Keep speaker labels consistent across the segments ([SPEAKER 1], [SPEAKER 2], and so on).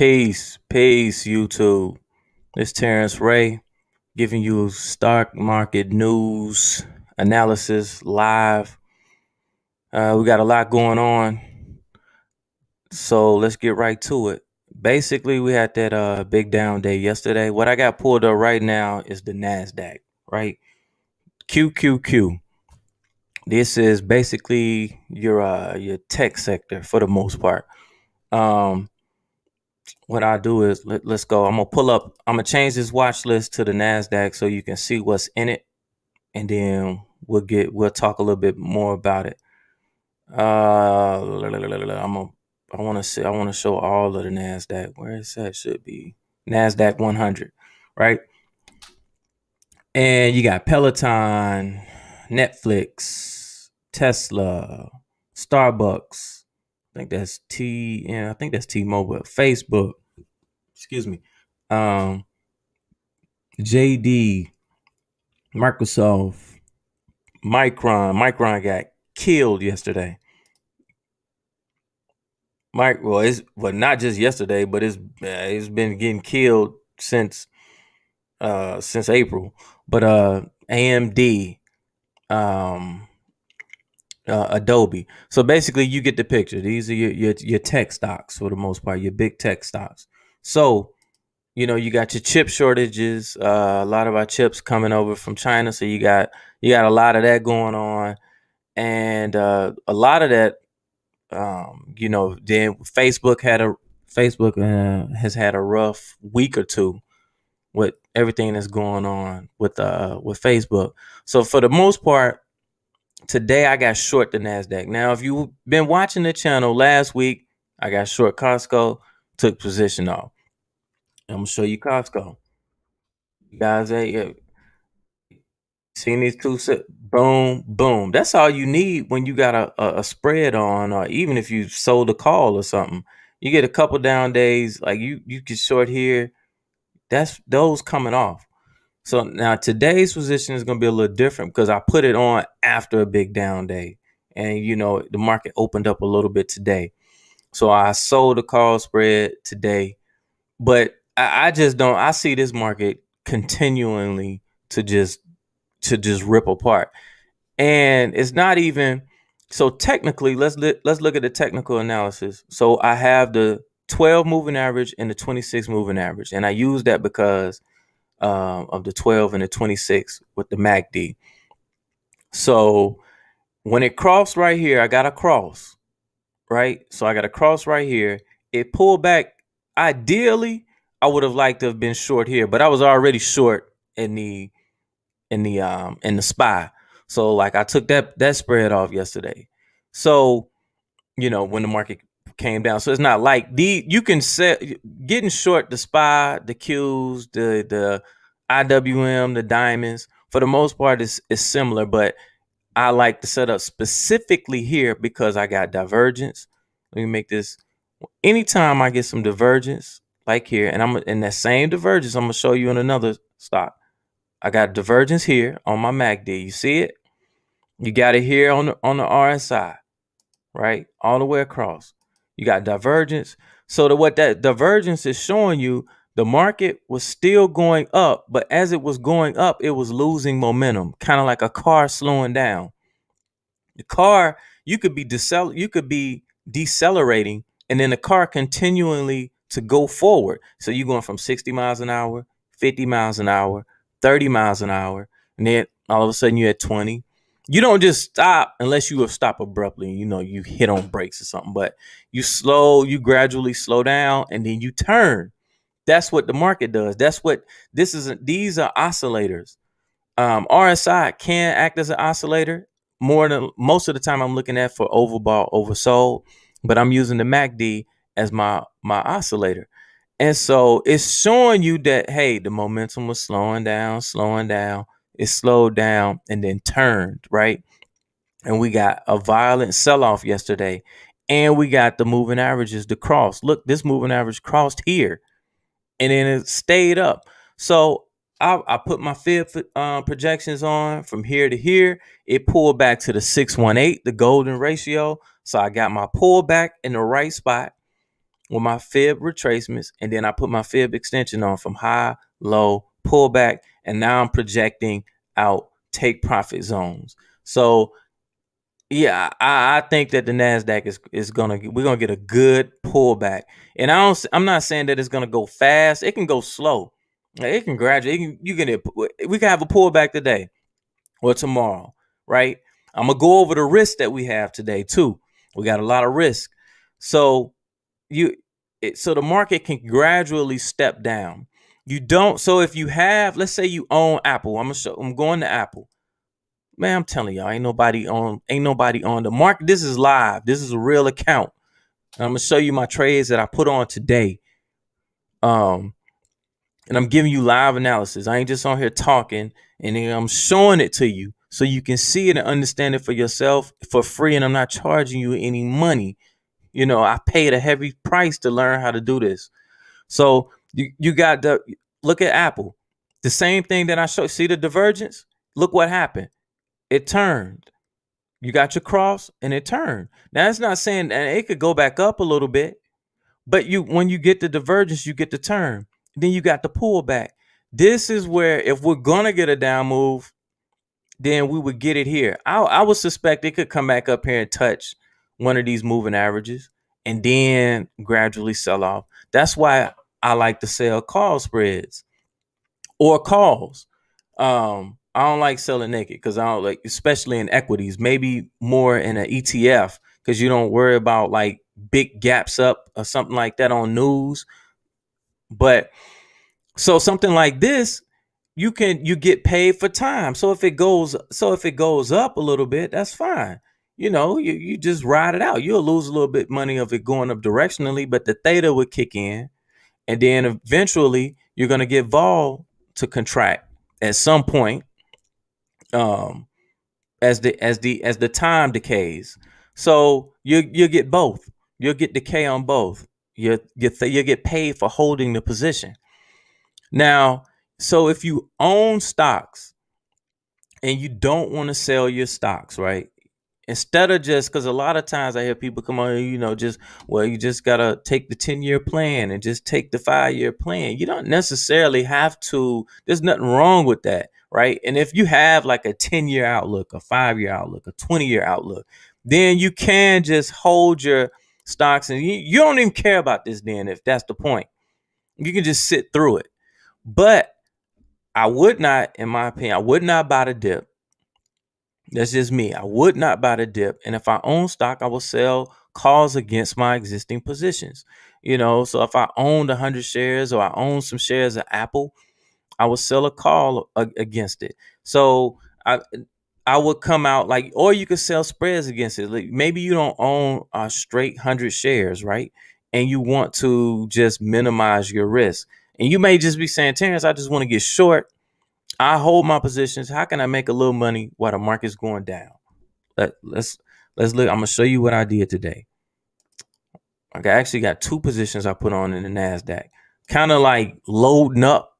[SPEAKER 1] Peace, YouTube. It's TerrenceRe giving you stock market news, analysis live. We got a lot going on, so let's get right to it. Basically, we had that big down day yesterday. What I got pulled up right now is the NASDAQ, right? QQQ. This is basically your tech sector for the most part. Um, what I do is let's go. I'm gonna change this watch list to the NASDAQ so you can see what's in it, and then we'll talk a little bit more about it. I want to show all of the NASDAQ. Where is that? Should be NASDAQ 100, right? And you got Peloton, Netflix, Tesla, Starbucks. I think that's T-Mobile, Facebook. Excuse me. JD, Microsoft, Micron got killed yesterday. Not just yesterday, but it's been getting killed since April. But AMD, Adobe. So basically, you get the picture. These are your tech stocks for the most part, your big tech stocks. So you got your chip shortages. A lot of our chips coming over from China, so you got a lot of that going on, and a lot of that. Then Facebook has had a rough week or two with everything that's going on with Facebook. So for the most part, today I got short the NASDAQ. Now, if you've been watching the channel last week, I got short Costco, took position off. I'm gonna show you Costco. You guys, seen these two boom, boom. That's all you need when you got a spread on, or even if you sold a call or something. You get a couple down days, like you get short here. That's those coming off. So now today's position is gonna be a little different because I put it on after a big down day, and the market opened up a little bit today. So I sold a call spread today, but I just don't. I see this market continually to just rip apart, and it's not even so technically. Let's look at the technical analysis. So I have the 12 moving average and the 26 moving average, and I use that because of the 12 and the 26 with the MACD. So when it crossed right here, I got a cross, right? So I got a cross right here. It pulled back. Ideally, I would have liked to have been short here, but I was already short in the SPY. So like I took that spread off yesterday. So when the market came down, so it's not like you can set getting short the SPY, the Qs, the IWM, the diamonds for the most part is similar, but I like to set up specifically here because I got divergence. Let me make this. Anytime I get some divergence like here, and I'm in that same divergence, I'm gonna show you in another stock. I got divergence here on my MACD. You see it? You got it here on the RSI, right? All the way across. You got divergence. So what that divergence is showing you, the market was still going up, but as it was going up, it was losing momentum, kind of like a car slowing down. The car, you could be decelerating, and then the car continually to go forward. So you're going from 60 miles an hour, 50 miles an hour, 30 miles an hour, and then all of a sudden you're at 20. You don't just stop unless you stop abruptly. You hit on brakes or something, but you gradually slow down, and then you turn. That's what the market does. That's what these are oscillators. RSI can act as an oscillator more than most of the time. I'm looking at for overbought, oversold, but I'm using the MACD as my oscillator. And so it's showing you that, hey, the momentum was slowing down. It slowed down and then turned, right? And we got a violent sell-off yesterday. And we got the moving averages to cross. Look, this moving average crossed here, and then it stayed up. So I put my fib projections on from here to here. It pulled back to the 618, the golden ratio. So I got my pullback in the right spot. with my fib retracements, and then I put my fib extension on from high, low, pullback, and now I'm projecting out take profit zones. So yeah, I think that the Nasdaq we're gonna get a good pullback, and I'm not saying that it's gonna go fast. It can go slow. It can gradually. We can have a pullback today or tomorrow, right? I'm gonna go over the risk that we have today too. We got a lot of risk, so so the market can gradually step down. You don't. So if you have, let's say you own Apple, I'm going to Apple. Man, I'm telling y'all, ain't nobody on the market. This is live. This is a real account. I'm gonna show you my trades that I put on today. Um, and I'm giving you live analysis. I ain't just on here talking, and then I'm showing it to you so you can see it and understand it for yourself for free. And I'm not charging you any money. I paid a heavy price to learn how to do this. So you got the look at Apple. The same thing that I showed. See the divergence? Look what happened. It turned. You got your cross and it turned. Now it's not saying that it could go back up a little bit, but when you get the divergence, you get the turn. Then you got the pullback. This is where if we're gonna get a down move, then we would get it here. I would suspect it could come back up here and touch one of these moving averages and then gradually sell off. That's why I like to sell call spreads or calls. I don't like selling naked because I don't like, especially in equities, maybe more in an ETF because you don't worry about like big gaps up or something like that on news. But so something like this, you get paid for time. So if it goes up a little bit, that's fine. You just ride it out. You'll lose a little bit money of it going up directionally, but the theta would kick in, and then eventually you're gonna get vol to contract at some point. As the time decays, so you get both. You'll get decay on both. You get paid for holding the position. Now, so if you own stocks and you don't want to sell your stocks, right? Instead of just, because a lot of times I hear people come on, you just gotta take the 10-year plan and just take the 5-year plan. You don't necessarily have to. There's nothing wrong with that, right? And if you have like a 10-year outlook, a 5-year outlook, a 20-year outlook, then you can just hold your stocks, and you don't even care about this. Then, if that's the point, you can just sit through it. But I would not, in my opinion, I would not buy the dip. That's just me. I would not buy the dip. And if I own stock, I will sell calls against my existing positions. So if I owned 100 shares or I own some shares of Apple, I would sell a call against it. So I would come out like, or you could sell spreads against it. Like maybe you don't own a straight 100 shares, right? And you want to just minimize your risk. And you may just be saying, Terrence, I just want to get short. I hold my positions. How can I make a little money while the market's going down? Let's look. I'm gonna show you what I did today. I actually got 2 positions I put on in the Nasdaq, kind of like loading up,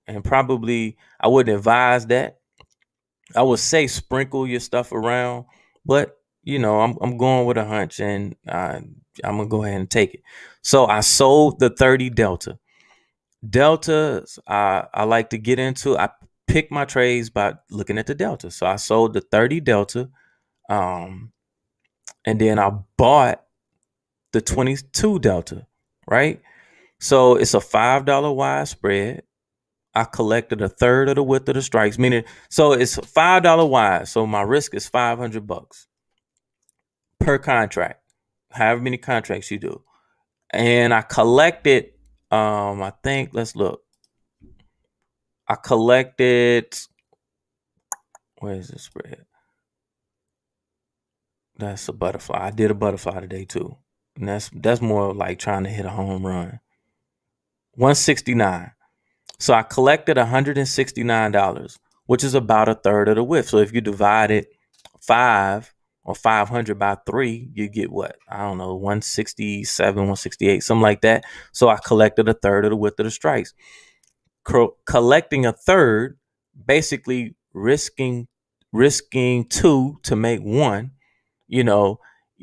[SPEAKER 1] and probably I wouldn't advise that. I would say sprinkle your stuff around, but I'm going with a hunch, and I'm gonna go ahead and take it. So I sold the 30 deltas. I like to get into. I pick my trades by looking at the delta. So I sold the 30 delta, and then I bought the 22 delta, right? So it's a $5 wide spread. I collected a third of the width of the strikes, meaning so it's $5 wide. So my risk is $500 per contract, however many contracts you do. And I collected, I think, let's look. I collected, where's the spread? That's a butterfly. I did a butterfly today too. And that's more like trying to hit a home run. 169. So I collected $169, which is about a third of the width. So if you divide it 500 by 3, you get what? I don't know, 167, 168, something like that. So I collected a third of the width of the strikes. Collecting a third, basically risking 2 to make 1.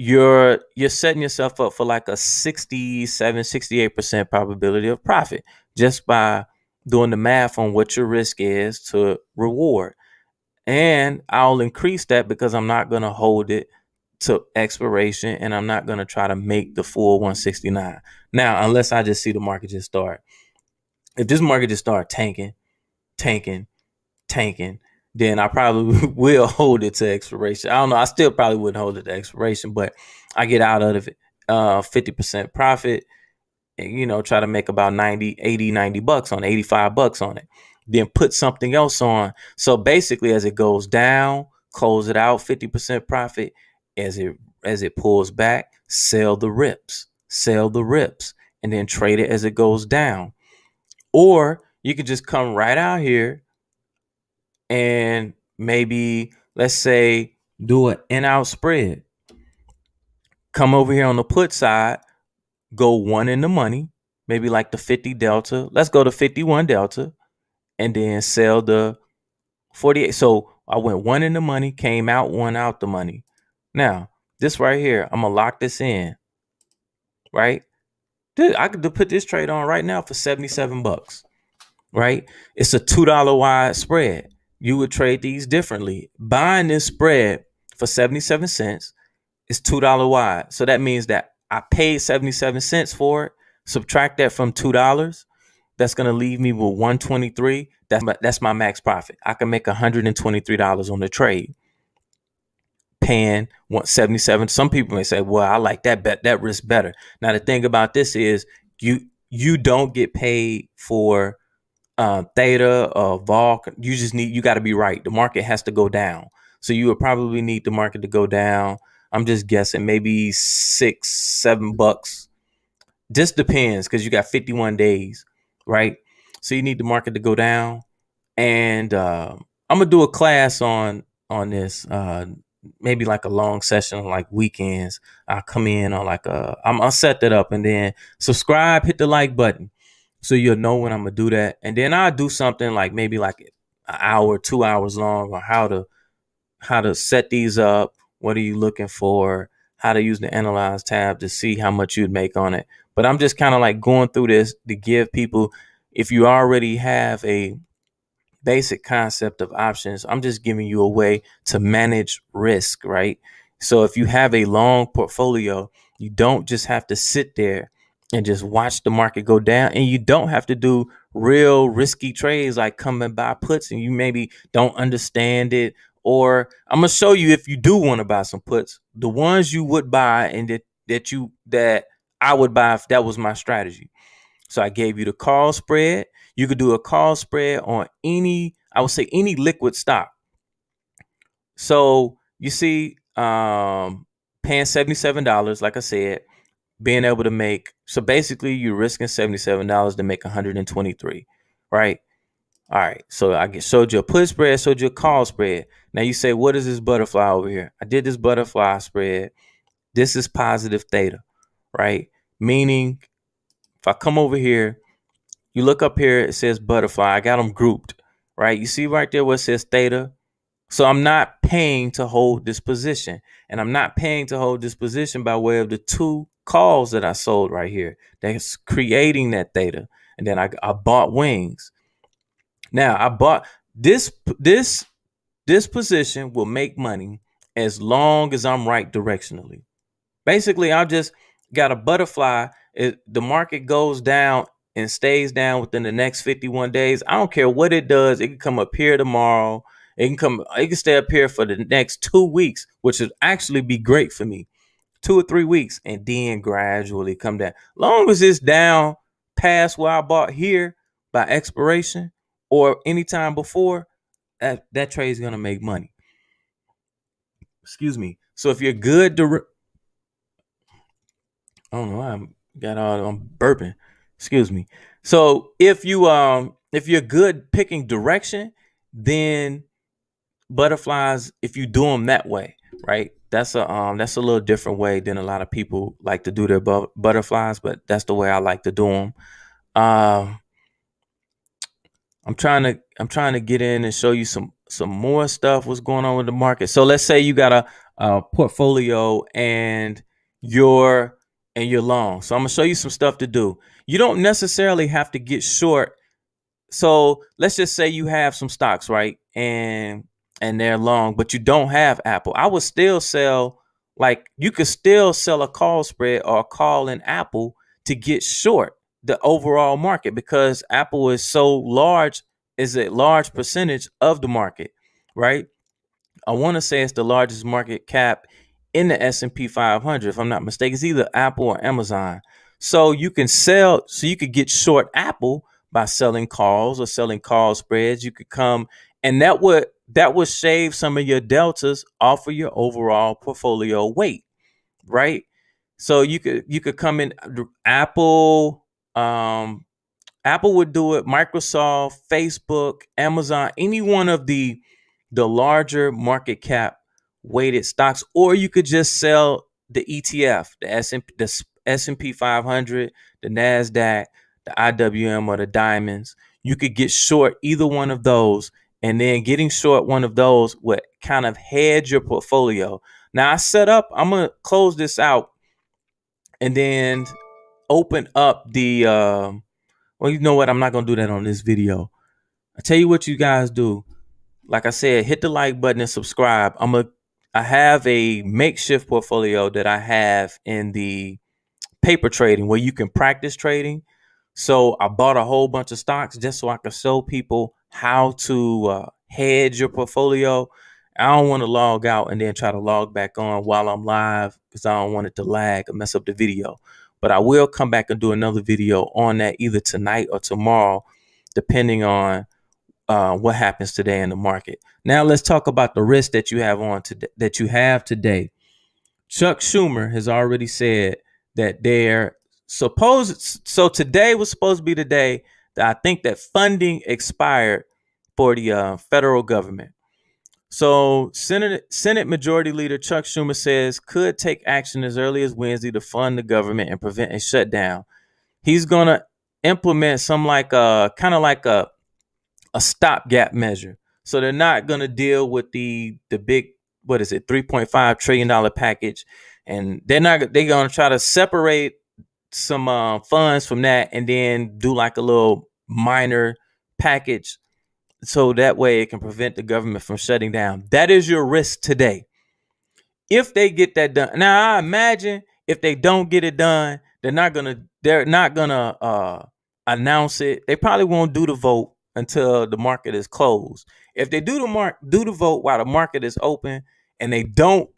[SPEAKER 1] you're setting yourself up for like a 67, 68% probability of profit just by doing the math on what your risk is to reward. And I'll increase that because I'm not going to hold it to expiration, and I'm not going to try to make the full 169. Now, unless I just see the market just start. If this market just start tanking, tanking, then I probably will hold it to expiration. I don't know. I still probably wouldn't hold it to expiration, but I get out of it 50% profit, and, try to make about 90, 80, 90 bucks on it, 85 bucks on it. Then put something else on. So basically, as it goes down, close it out 50% profit. As it pulls back, sell the rips, and then trade it as it goes down. Or you could just come right out here and maybe, let's say, do an in-out spread. Come over here on the put side, go one in the money, maybe like the 50 delta. Let's go to 51 delta, and then sell the 48. So I went one in the money, came out one out the money. Now, this right here, I'm going to lock this in, right? I could put this trade on right now for 77 bucks, right? It's a $2 wide spread. You would trade these differently. Buying this spread for 77 cents is $2 wide. So that means that I paid 77 cents for it. Subtract that from $2. That's going to leave me with 123. That's my max profit. I can make $123 on the trade, paying 177. Some people may say, well, I like that risk better. Now, the thing about this is you don't get paid for theta or vol. You got to be right. The market has to go down. So you would probably need the market to go down. I'm just guessing maybe $6, $7. Just depends, because you got 51 days, right? So you need the market to go down. And I'm gonna do a class on this, maybe like a long session, like weekends. I'll come in on I'll set that up, and then subscribe, hit the like button, so you'll know when I'm gonna do that. And then I'll do something like maybe like an hour, 2 hours long, on how to set these up. What are you looking for? How to use the analyze tab to see how much you'd make on it. But I'm just kind of like going through this to give people, if you already have a basic concept of options, I'm just giving you a way to manage risk, right? So if you have a long portfolio, you don't just have to sit there and just watch the market go down, and you don't have to do real risky trades like coming by puts and you maybe don't understand it. Or I'm gonna show you, if you do want to buy some puts, the ones you would buy and that I would buy if that was my strategy. So I gave you the call spread. You could do a call spread on I would say any liquid stock. So you see, paying $77, like I said, being able to make, so basically you're risking $77 to make 123, right? All right. So I showed you a put spread, showed you a call spread. Now you say, what is this butterfly over here? I did this butterfly spread. This is positive theta, right? Meaning, if I come over here, you look up here, it says butterfly. I got them grouped, right? You see right there where it says theta. So I'm not paying to hold this position. And I'm not paying to hold this position by way of the two calls that I sold right here. That's creating that theta. And then I bought wings. Now I bought this position will make money as long as I'm right directionally. Basically, I just got a butterfly. The market goes down and stays down within the next 51 days. I don't care what it does. It can come up here tomorrow. It can stay up here for the next 2 weeks, which would actually be great for me. 2 or 3 weeks, and then gradually come down. Long as it's down past where I bought here by expiration or anytime before, that trade is gonna make money. Excuse me. So if you're good, I don't know why I'm burping. Excuse me. So if you're good picking direction, then butterflies, if you do them that way, right? That's a little different way than a lot of people like to do their butterflies, but that's the way I like to do them. I'm trying to get in and show you some some more stuff. What's going on with the market? So let's say you got a portfolio and you're long. So I'm gonna show you some stuff to do. You don't necessarily have to get short. So let's just say you have some stocks, right? And they're long, but you don't have Apple. I would still sell, like you could still sell a call spread or a call in Apple to get short the overall market, because Apple is so large, is a large percentage of the market, right? I want to say it's the largest market cap in the S&P 500, if I'm not mistaken. It's either Apple or Amazon. So you can sell, so you could get short Apple by selling calls or selling call spreads. You could come, and that would shave some of your deltas off of your overall portfolio weight, right? So you could come in Apple, Apple would do it, Microsoft, Facebook, Amazon, any one of the larger market cap weighted stocks, or you could just sell the ETF, the S&P 500, the Nasdaq, the IWM, or the diamonds. You could get short either one of those, and then getting short one of those would kind of hedge your portfolio. Now I'm gonna close this out and then open up the well, you know what? I'm not gonna do that on this video. I tell you what you guys do. Like I said, hit the like button and subscribe. I have a makeshift portfolio that I have in the paper trading where you can practice trading. So I bought a whole bunch of stocks just so I could show people how to hedge your portfolio. I don't want to log out and then try to log back on while I'm live because I don't want it to lag or mess up the video. But I will come back and do another video on that either tonight or tomorrow, depending on what happens today in the market. Now let's talk about the risk that you have on today, that you have today. Chuck Schumer has already said that they're supposed. So today was supposed to be the day that I think that funding expired for the federal government. So Senate Majority Leader Chuck Schumer says could take action as early as Wednesday to fund the government and prevent a shutdown. He's gonna implement some like kind of like a stopgap measure. So they're not going to deal with the big, what is it, $3.5 trillion package, and they're going to try to separate some funds from that and then do like a little minor package so that way it can prevent the government from shutting down. That is your risk today. If they get that done. Now I imagine if they don't get it done, they're not gonna announce it. They probably won't do the vote until the market is closed. If they do the vote while the market is open and they don't,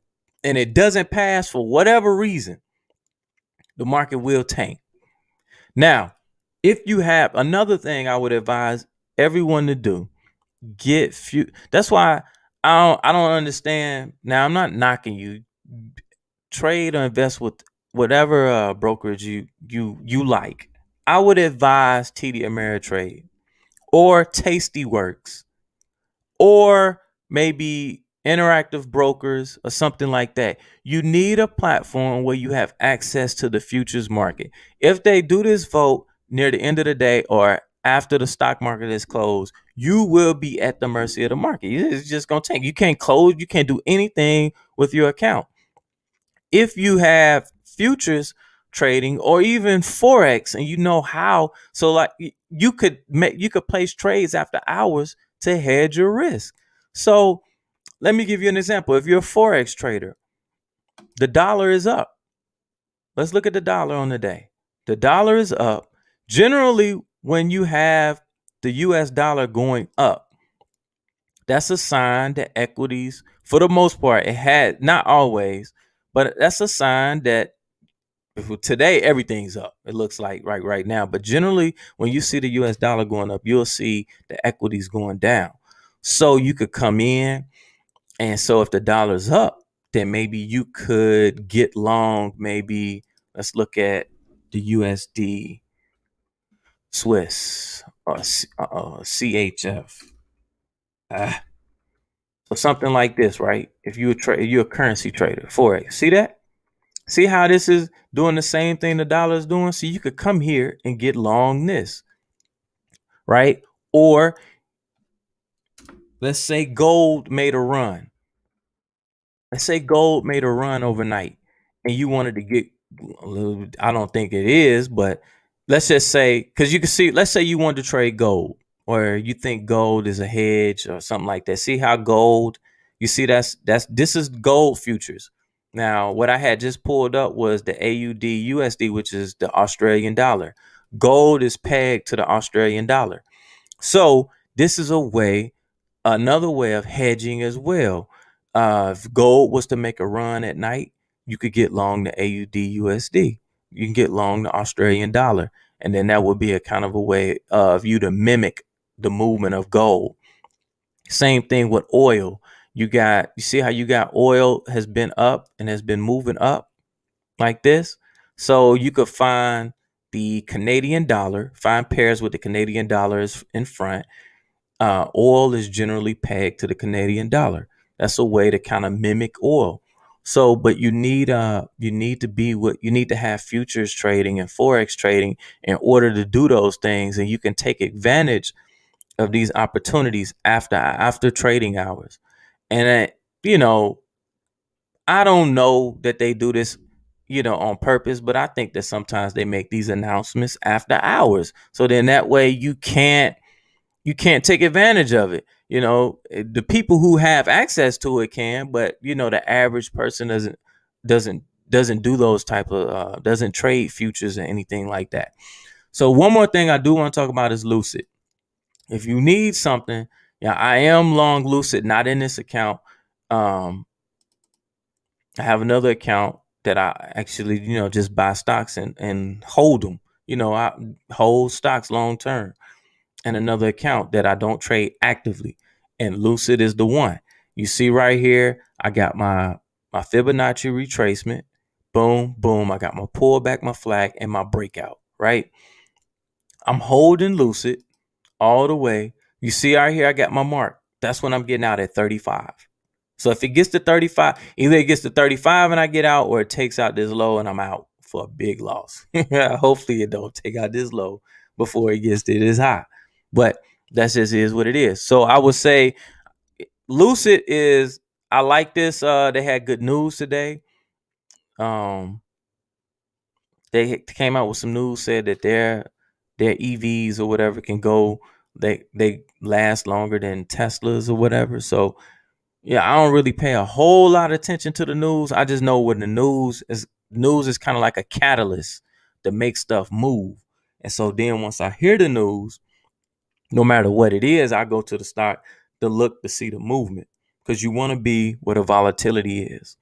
[SPEAKER 1] and it doesn't pass for whatever reason, the market will tank. Now, if you have another thing I would advise everyone to do, that's why I don't understand. Now I'm not knocking you. Trade or invest with whatever brokerage you like. I would advise TD Ameritrade or Tastyworks or maybe Interactive Brokers or something like that. You need a platform where you have access to the futures market. If they do this vote near the end of the day or after the stock market is closed, you will be at the mercy of the market. It's just going to take. You can't close. You can't do anything with your account. If you have futures trading or even forex and you know how, so like you could place trades after hours to hedge your risk. So let me give you an example. If you're a forex trader, the dollar is up. Let's look at the dollar on the day. The dollar is up. Generally, when you have the US dollar going up, that's a sign that equities, for the most part, it had, not always, but that's a sign that today everything's up. It looks like right now, but generally when you see the US dollar going up, you'll see the equities going down. So you could come in, and so if the dollar's up, then maybe you could get long. Maybe let's look at the USD Swiss or CHF. So something like this, right? If you're a currency trader, forex, see that? See how this is doing the same thing the dollar is doing? So you could come here and get long this, right? Or Let's say gold made a run. Let's say gold made a run overnight and you wanted to get a little, I don't think it is, but let's just say, because you can see, let's say you want to trade gold or you think gold is a hedge or something like that. See how gold, you see this is gold futures. Now, what I had just pulled up was the AUDUSD, which is the Australian dollar. Gold is pegged to the Australian dollar. So this is another way of hedging as well. If gold was to make a run at night, you could get long the AUDUSD. You can get long the Australian dollar. And then that would be a kind of a way of you to mimic the movement of gold. Same thing with oil. You see how you got oil has been up and has been moving up like this. So you could find the Canadian dollar, find pairs with the Canadian dollars in front. Oil is generally pegged to the Canadian dollar. That's a way to kind of mimic oil. So, but you need to have futures trading and forex trading in order to do those things, and you can take advantage of these opportunities after trading hours. And you know, I don't know that they do this, on purpose, but I think that sometimes they make these announcements after hours, so then that way you can't take advantage of it. The people who have access to it can, but the average person doesn't doesn't do those type of doesn't trade futures or anything like that. So one more thing I do want to talk about is Lucid. If you need something, yeah, I am long Lucid, not in this account. Um, I have another account that I actually, just buy stocks and hold them. I hold stocks long term, and another account that I don't trade actively. And Lucid is the one. You see right here, I got my Fibonacci retracement. Boom, boom. I got my pullback, my flag, and my breakout, right? I'm holding Lucid all the way. You see right here, I got my mark. That's when I'm getting out at 35. So if it gets to 35, either it gets to 35 and I get out, or it takes out this low and I'm out for a big loss. Hopefully it don't take out this low before it gets to this high. But that just is what it is. So I would say Lucid is, I like this. They had good news today. Um, they came out with some news, said that their EVs or whatever can go, they last longer than Teslas or whatever. So yeah, I don't really pay a whole lot of attention to the news. I just know when the news is kind of like a catalyst to make stuff move. And so then once I hear the news, no matter what it is, I go to the stock to look to see the movement, because you want to be where the volatility is.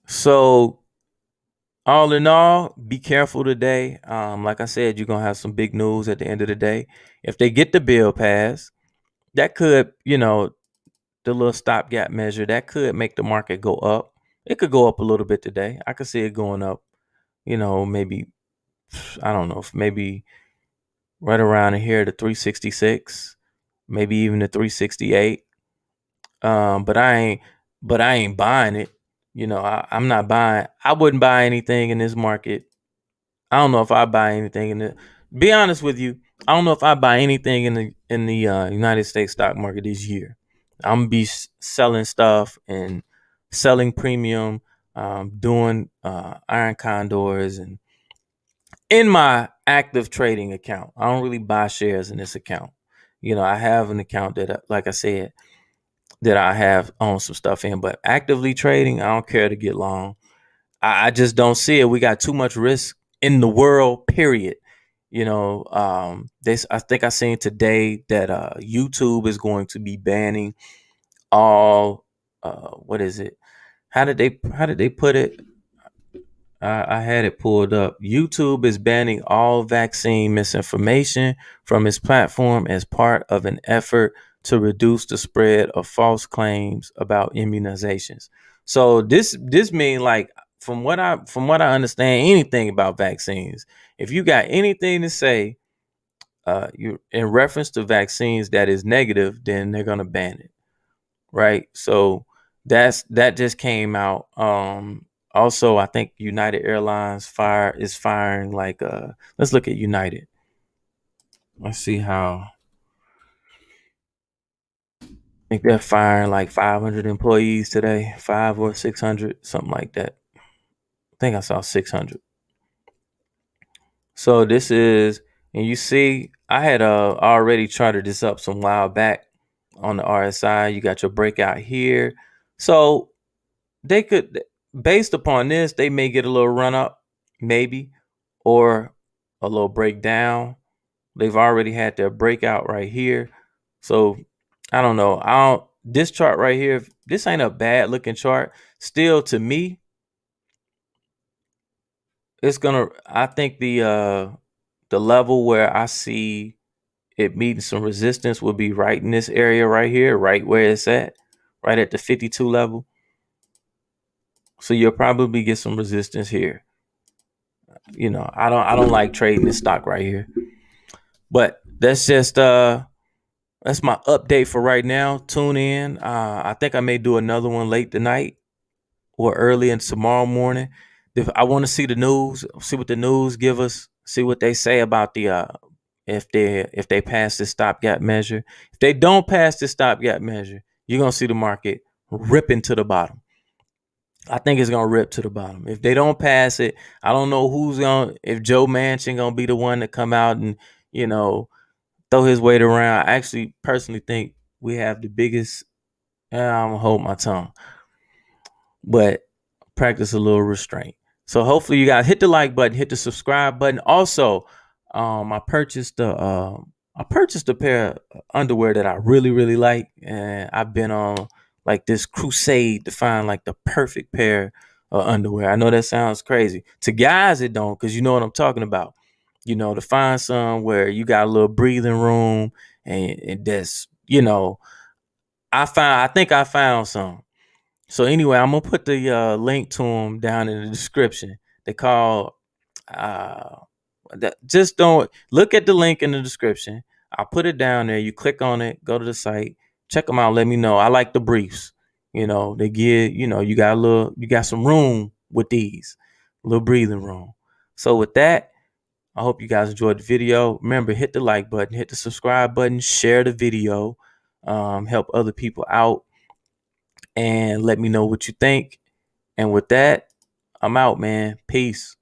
[SPEAKER 1] So all in all, be careful today. Like I said, you're gonna have some big news at the end of the day. If they get the bill passed, that could, the little stopgap measure, that could make the market go up. It could go up a little bit today. I could see it going up, maybe, I don't know, maybe right around here to 366, maybe even to 368. But I ain't buying it. I'm not buying. I wouldn't buy anything in this market. I don't know if I buy anything in the. Be honest with you, I don't know if I buy anything in the United States stock market this year. I'm gonna be selling stuff and selling premium, doing iron condors and in my active trading account. I don't really buy shares in this account. I have an account that, like I said, that I have own some stuff in, but actively trading, I don't care to get long. I just don't see it. We got too much risk in the world, period. I think I seen today that YouTube is going to be banning all what is it? How did they put it? I had it pulled up. YouTube is banning all vaccine misinformation from its platform as part of an effort to reduce the spread of false claims about immunizations. So this mean, like, from what I understand anything about vaccines, if you got anything to say you in reference to vaccines that is negative, then they're gonna ban it, right? So that just came out. Also, I think United Airlines is firing, like let's look at United. Let's see how. I think they're firing like 500 employees today, 500 or 600, something like that. I think I saw 600. So this is, and you see, I had already charted this up some while back on the RSI. You got your breakout here. So they could, based upon this, they may get a little run up, maybe, or a little breakdown. They've already had their breakout right here. So I don't know. This chart right here, this ain't a bad looking chart. Still, to me, I think the level where I see it meeting some resistance will be right in this area right here, right where it's at, right at the 52 level. So you'll probably get some resistance here. I don't like trading this stock right here. But that's my update for right now. Tune in. I think I may do another one late tonight or early in tomorrow morning. If I want to see the news, see what the news give us, see what they say about the if they pass this stopgap measure. If they don't pass this stopgap measure, you're gonna see the market ripping to the bottom. I think it's gonna rip to the bottom. If they don't pass it, I don't know if Joe Manchin gonna be the one to come out and, you know, throw his weight around. I actually personally think we have the biggest. I'm gonna hold my tongue, but practice a little restraint. So hopefully you guys hit the like button, hit the subscribe button. Also, I purchased a pair of underwear that I really really like, and I've been on like this crusade to find like the perfect pair of underwear. I know that sounds crazy to guys, it don't, because you know what I'm talking about. To find some where you got a little breathing room, and that's I think I found some. So anyway, I'm gonna put the link to them down in the description. They call uh just don't look at the link in the description. I'll put it down there. You click on it, go to the site, check them out. Let me know. I like the briefs. They give you got some room with these, a little breathing room. So with that, I hope you guys enjoyed the video. Remember, hit the like button, hit the subscribe button, share the video, help other people out, and let me know what you think. And with that, I'm out, man. Peace.